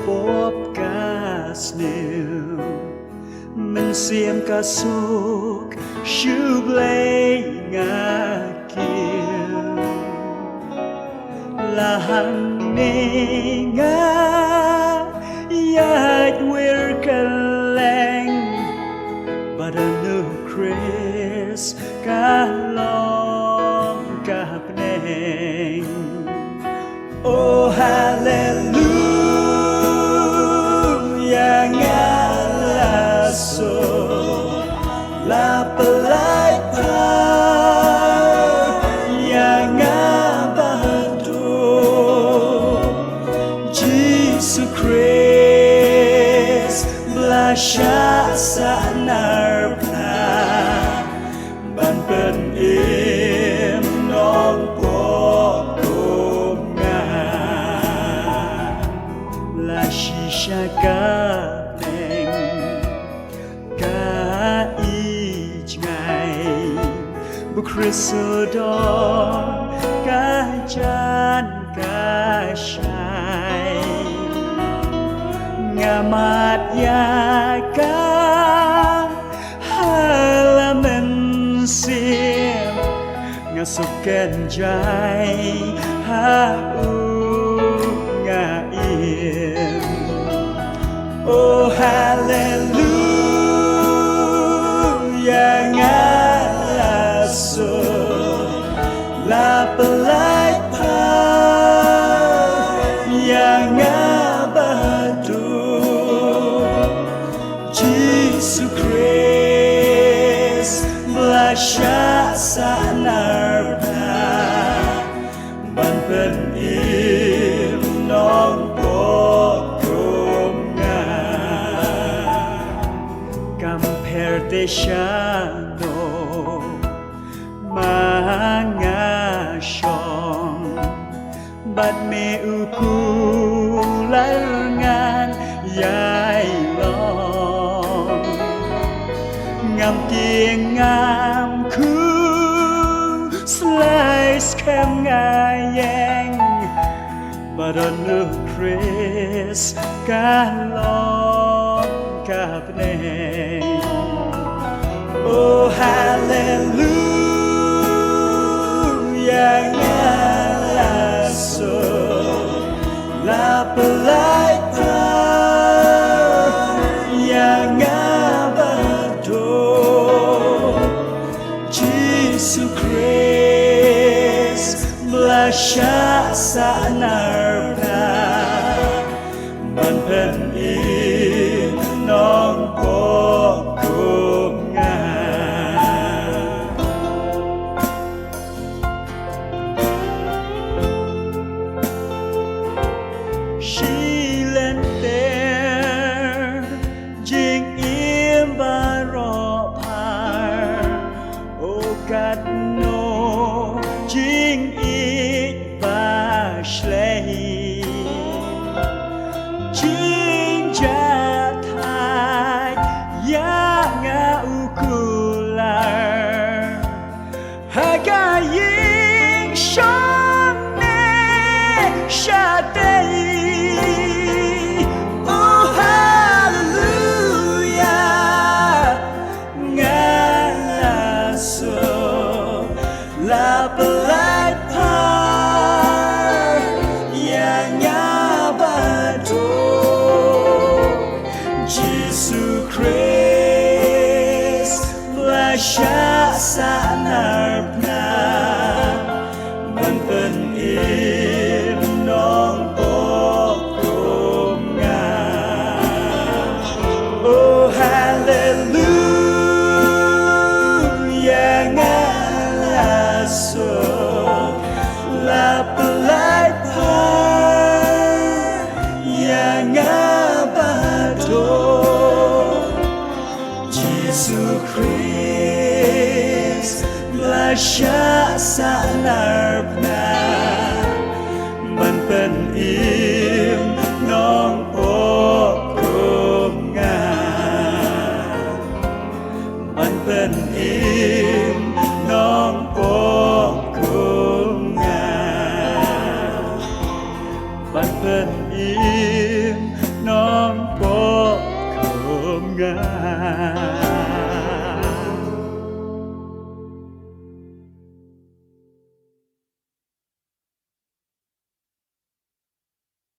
Bob Gasnil mình xiêm ca suk shub lay nga kill la han ne nga yat wir kaleng but a new Chris ka long ka pneng oh hallelujah nga la so la pelai pa ya nga badu Jesus Christ blasha sa narpa ban pen im nong po nga la shisha ka Krisodon kajan kasyai ngamat yaka halaman sim ngasuken jai hau ngaim oh hallelujah so la pelai pa yang abadu Jesus Christ blasha sanarpa ban pen im nong pokum nga compare te shano mga siyong bat me ukulangan yay long ngam kieng ngam ku slice kem ngayeng but a new Chris kalong kapneng oh hallelujah yang alaso la pelai pa yang abado Jesus Christ blasha sa narpa ban pen im nong pokum nga she lent there jing im baro par o kat no jing it ba shlei jing ja thai ya nga ukular haga ying shong ne shatei la pelai pa yang abado Jesus Christ blasha sa narpa ban pen im nong pokum nga oh hallelujah nga so la pelai pa yang abado Jesus Christ blasha sa narpa